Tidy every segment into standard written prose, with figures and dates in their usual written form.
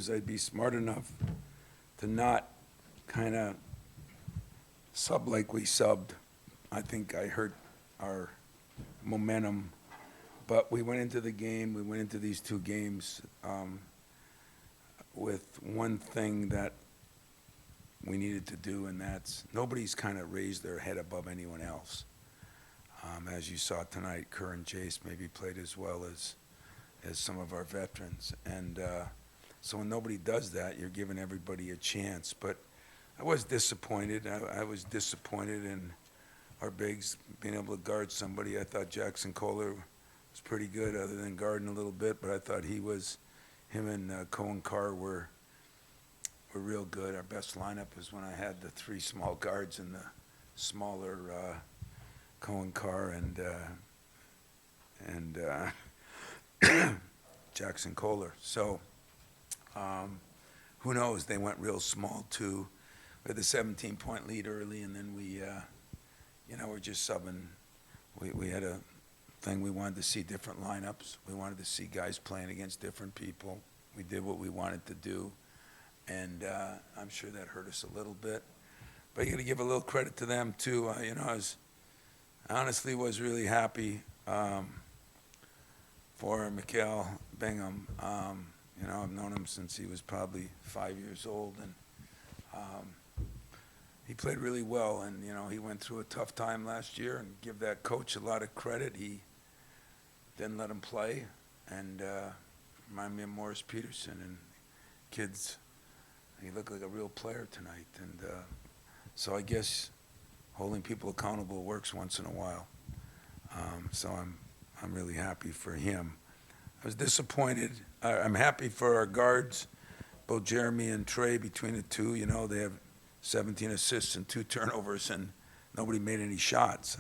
I'd be smart enough to not kind of sub like we subbed. I think I hurt our momentum. But we went into the game, we went into these two games with one thing that we needed to do, and that's nobody's kind of raised their head above anyone else. As you saw tonight, Kerr and Jace maybe played as well as some of our veterans. And so when nobody does that, you're giving everybody a chance. But I was disappointed. I was disappointed in our bigs being able to guard somebody. I thought Jackson Kohler was pretty good, other than guarding a little bit. But I thought him and Cohen Carr were real good. Our best lineup was when I had the three small guards and the smaller Cohen Carr and Jackson Kohler. So who knows? They went real small too. We had the 17-point lead early, and then we're just subbing. We had a thing. We wanted to see different lineups. We wanted to see guys playing against different people. We did what we wanted to do, and I'm sure that hurt us a little bit. But you got to give a little credit to them too. I honestly was really happy for Mikael Bingham. I've known him since he was probably 5 years old, and he played really well. And he went through a tough time last year, and give that coach a lot of credit. He didn't let him play, and remind me of Morris Peterson. And kids, he looked like a real player tonight. And so I guess holding people accountable works once in a while. So I'm really happy for him. I was disappointed. I'm happy for our guards, both Jeremy and Trey. Between the two, they have 17 assists and 2 turnovers, and nobody made any shots.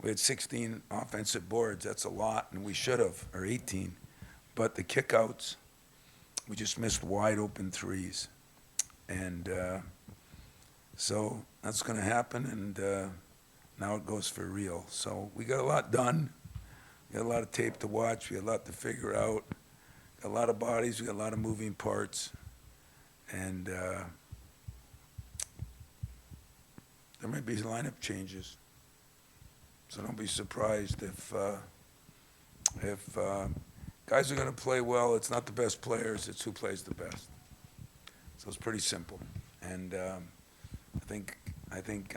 We had 16 offensive boards. That's a lot, and we should have, or 18. But the kickouts, we just missed wide open threes. And so that's going to happen, and now it goes for real. So we got a lot done. We got a lot of tape to watch. We got a lot to figure out. Got a lot of bodies. We got a lot of moving parts. And there may be lineup changes. So don't be surprised if guys are going to play well. It's not the best players. It's who plays the best. So it's pretty simple. And I think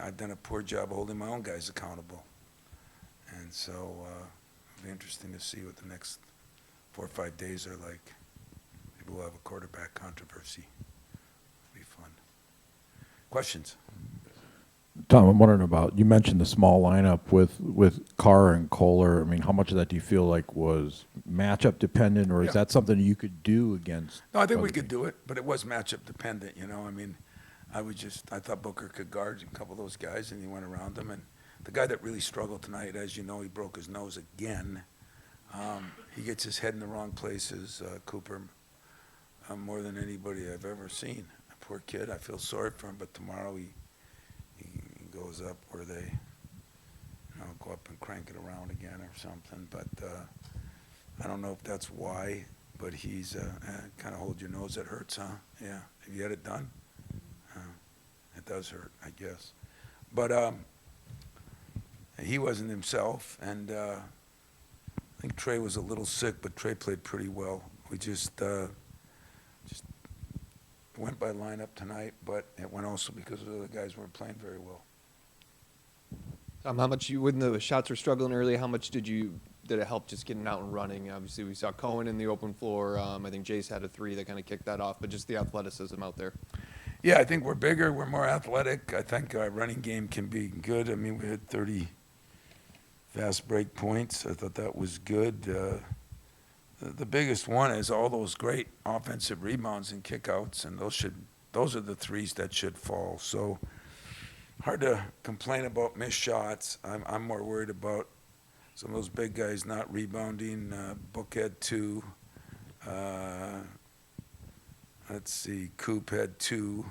I've done a poor job holding my own guys accountable. And so it'll be interesting to see what the next 4 or 5 days are like. Maybe we'll have a quarterback controversy. It'll be fun. Questions? Tom, I'm wondering about, you mentioned the small lineup with Carr and Kohler. I mean, how much of that do you feel like was matchup dependent, or is that something you could do against? No, I think we could do it, but it was matchup dependent, I thought Booker could guard a couple of those guys, and he went around them. And the guy that really struggled tonight, as you know, he broke his nose again. He gets his head in the wrong places, Cooper, more than anybody I've ever seen. A poor kid. I feel sorry for him, but tomorrow he goes up where they go up and crank it around again or something. But I don't know if that's why, but he's kind of hold your nose, it hurts, huh? Yeah. Have you had it done? It does hurt, I guess. But he wasn't himself, and I think Trey was a little sick, but Trey played pretty well. We just went by lineup tonight, but it went also because the other guys weren't playing very well. How much when the shots were struggling early, how much did it help just getting out and running? Obviously, we saw Cohen in the open floor. I think Jace had a 3 that kind of kicked that off, but just the athleticism out there. Yeah, I think we're bigger, we're more athletic. I think our running game can be good. I mean, we had 30 fast break points. I thought that was good. The biggest one is all those great offensive rebounds and kickouts, and those are the threes that should fall. So hard to complain about missed shots. I'm more worried about some of those big guys not rebounding. Book had 2. Let's see, Coop had 2.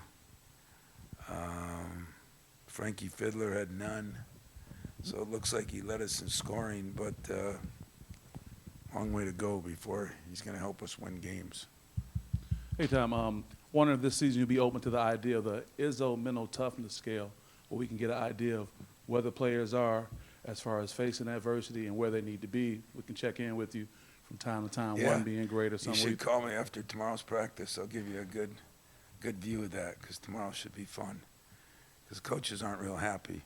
Frankie Fiddler had none. So it looks like he led us in scoring, but long way to go before he's going to help us win games. Hey, Tom. Wondering if this season you'll be open to the idea of the Izzo mental toughness scale, where we can get an idea of where the players are as far as facing adversity and where they need to be. We can check in with you from time to time, Yeah. one being great or You something. should call me after tomorrow's practice. I'll give you a good view of that, because tomorrow should be fun. Because coaches aren't real happy.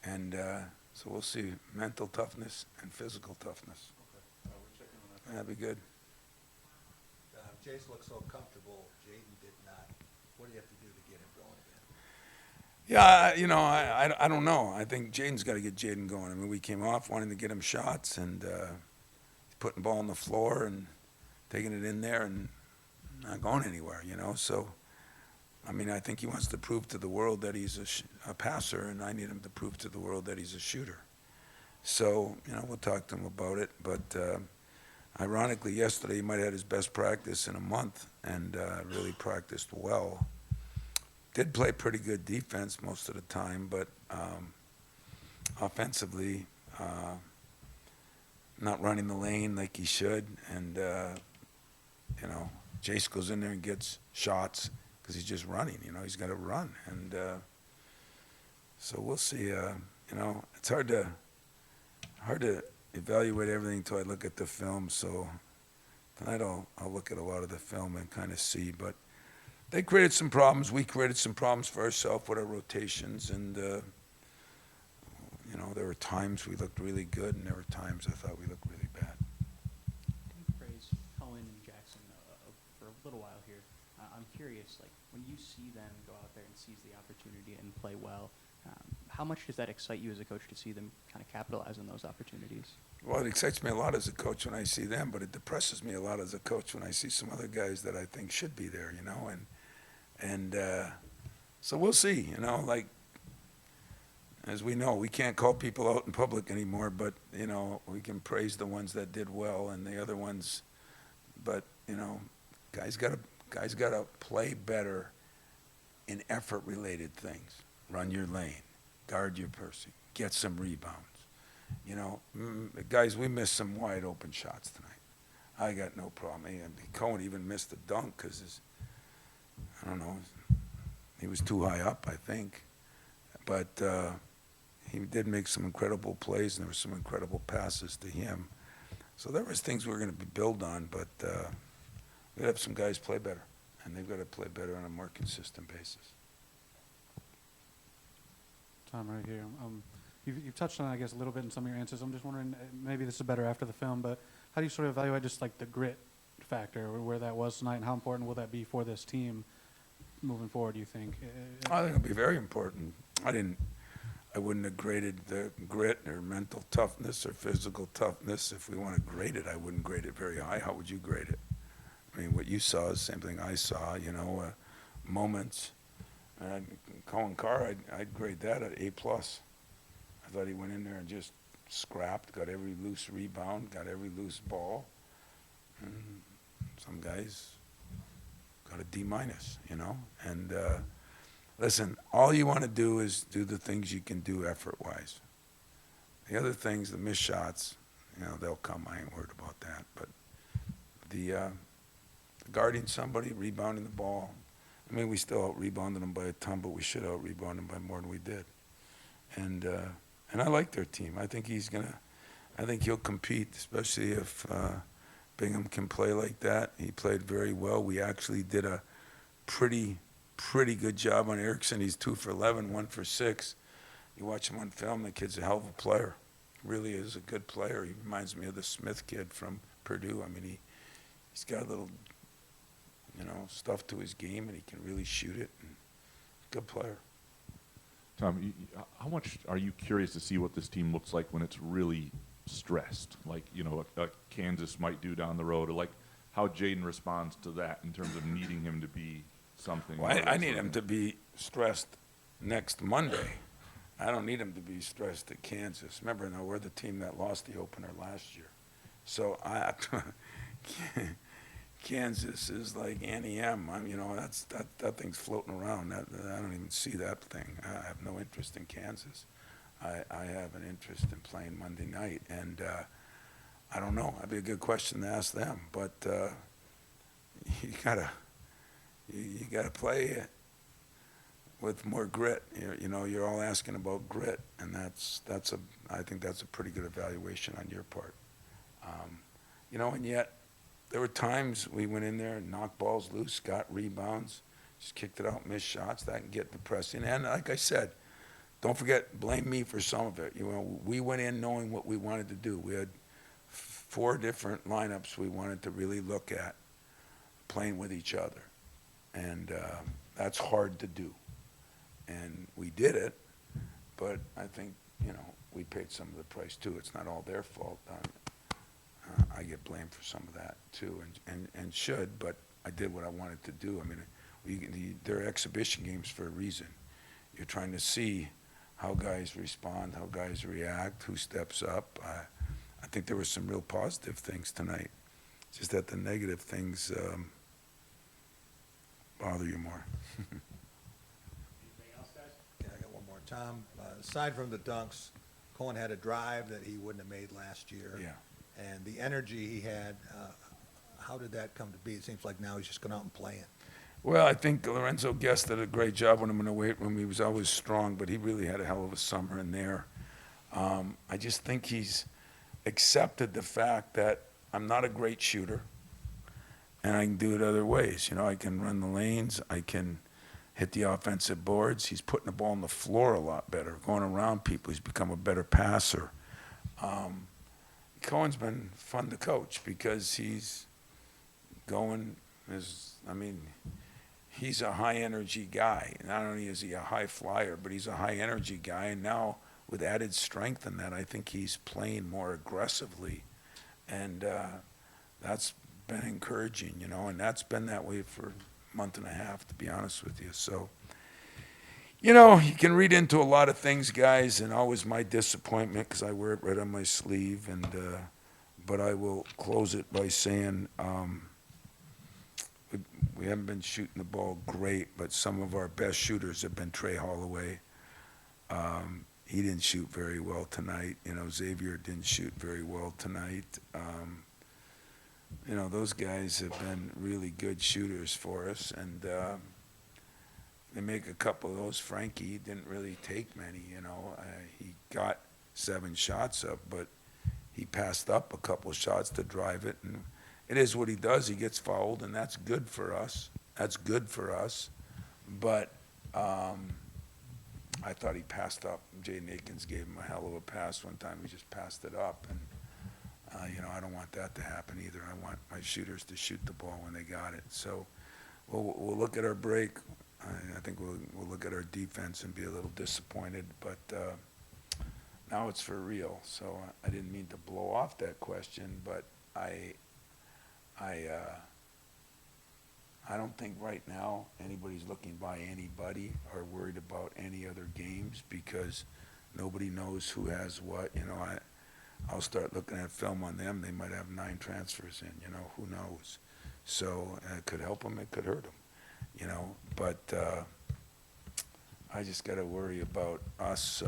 And so we'll see mental toughness and physical toughness. That'd be good. Jace looks so comfortable. Jaden did not. What do you have to do to get him going again? Yeah, I don't know. I think Jaden's got to get Jaden going. I mean, we came off wanting to get him shots, and he's putting the ball on the floor and taking it in there and not going anywhere, So, I mean, I think he wants to prove to the world that he's a passer, and I need him to prove to the world that he's a shooter. So, we'll talk to him about it. But ironically, yesterday he might have had his best practice in a month and really practiced well. Did play pretty good defense most of the time, but offensively, not running the lane like he should. And, Jace goes in there and gets shots because he's just running. He's got to run. And so we'll see. It's hard to evaluate everything until I look at the film. So tonight I'll look at a lot of the film and kind of see. But they created some problems. We created some problems for ourselves with our rotations. And, there were times we looked really good, and there were times I thought we looked really bad. You've praised Cohen and Jackson for a little while here. I'm curious, like, when you see them go out there and seize the opportunity and play well, how much does that excite you as a coach to see them kind of capitalize on those opportunities? Well, it excites me a lot as a coach when I see them, but it depresses me a lot as a coach when I see some other guys that I think should be there, and so we'll see, as we know, we can't call people out in public anymore, but, we can praise the ones that did well and the other ones, but, guys gotta play better in effort-related things. Run your lane, guard your person, get some rebounds. Guys, we missed some wide open shots tonight. I got no problem. Cohen even missed the dunk because I don't know, he was too high up, I think. But he did make some incredible plays, and there were some incredible passes to him. So there was things we were going to build on, but we have some guys play better, and they've got to play better on a more consistent basis. Tom, right here. You've touched on it, I guess, a little bit in some of your answers. I'm just wondering, maybe this is better after the film, but how do you sort of evaluate just like the grit factor, or where that was tonight, and how important will that be for this team moving forward, do you think? I think it'll be very important. I wouldn't have graded the grit or mental toughness or physical toughness. If we want to grade it, I wouldn't grade it very high. How would you grade it? I mean, what you saw is the same thing I saw, moments. Cohen Carr, I'd grade that at A+. I thought he went in there and just scrapped, got every loose rebound, got every loose ball. And some guys got a D-, And listen, all you want to do is do the things you can do effort-wise. The other things, the missed shots, they'll come. I ain't worried about that. But the guarding somebody, rebounding the ball, I mean, we still out-rebounded them by a ton, but we should out-rebound them by more than we did. And I like their team. I think he'll compete, especially if Bingham can play like that. He played very well. We actually did a pretty good job on Erickson. He's 2 for 11, 1 for 6. You watch him on film, the kid's a hell of a player. Really is a good player. He reminds me of the Smith kid from Purdue. I mean, he's got a little, stuff to his game, and he can really shoot it. And good player. Tom, how much are you curious to see what this team looks like when it's really stressed? Like, a Kansas might do down the road, or like how Jaden responds to that in terms of needing him to be something. Well, I need him to be stressed next Monday. I don't need him to be stressed at Kansas. Remember, now we're the team that lost the opener last year. So Kansas is like Annie M. That thing's floating around. I don't even see that thing. I have no interest in Kansas. I have an interest in playing Monday night, and I don't know. That'd be a good question to ask them. But you got to play with more grit. You're all asking about grit, and I think that's a pretty good evaluation on your part. And yet there were times we went in there and knocked balls loose, got rebounds, just kicked it out, missed shots. That can get depressing. And like I said, don't forget, blame me for some of it. We went in knowing what we wanted to do. We had 4 different lineups we wanted to really look at playing with each other. And that's hard to do. And we did it, but I think, we paid some of the price too. It's not all their fault. I get blamed for some of that too, and should, but I did what I wanted to do. I mean, they're exhibition games for a reason. You're trying to see how guys respond, how guys react, who steps up. I think there were some real positive things tonight, just that the negative things bother you more. Yeah, I got one more. Tom, aside from the dunks, Cohen had a drive that he wouldn't have made last year. Yeah. And the energy he had, how did that come to be? It seems like now he's just going out and playing. Well, I think Lorenzo Guest did a great job when him in the weight room. He was always strong, but he really had a hell of a summer in there. I just think he's accepted the fact that I'm not a great shooter, and I can do it other ways. I can run the lanes. I can hit the offensive boards. He's putting the ball on the floor a lot better, going around people. He's become a better passer. Cohen's been fun to coach because he's he's a high-energy guy. Not only is he a high flyer, but he's a high-energy guy. And now, with added strength in that, I think he's playing more aggressively. And that's been encouraging, and that's been that way for a month and a half, to be honest with you. So, you can read into a lot of things, guys, and always my disappointment because I wear it right on my sleeve. But I will close it by saying we haven't been shooting the ball great, but some of our best shooters have been Trey Holloway. He didn't shoot very well tonight. Xavier didn't shoot very well tonight. Those guys have been really good shooters for us, and they make a couple of those. Frankie didn't really take many, he got 7 shots up, but he passed up a couple shots to drive it, and it is what he does. He gets fouled, and that's good for us. But I thought he passed up. Jaden Akins gave him a hell of a pass one time. He just passed it up, and I don't want that to happen either. I want my shooters to shoot the ball when they got it. So we'll look at our break. I think we'll look at our defense and be a little disappointed, but now it's for real. So I didn't mean to blow off that question, but I don't think right now anybody's looking by anybody or worried about any other games because nobody knows who has what. I'll start looking at film on them. They might have 9 transfers in, who knows. So it could help them, it could hurt them, But I just got to worry about us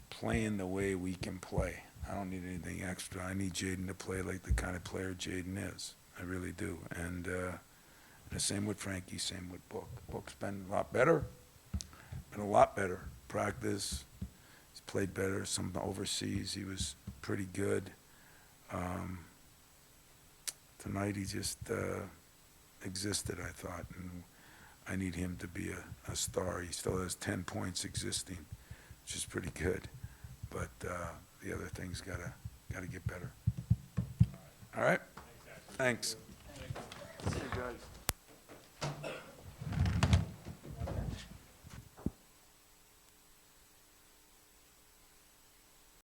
playing the way we can play. I don't need anything extra. I need Jaden to play like the kind of player Jaden is. I really do. And the same with Frankie, same with Book. Book's been a lot better. Practice. He's played better. Some overseas, he was pretty good. Tonight he just existed, I thought, and I need him to be a star. He still has 10 points existing, which is pretty good. But the other things gotta get better. All right? Thanks. See you guys.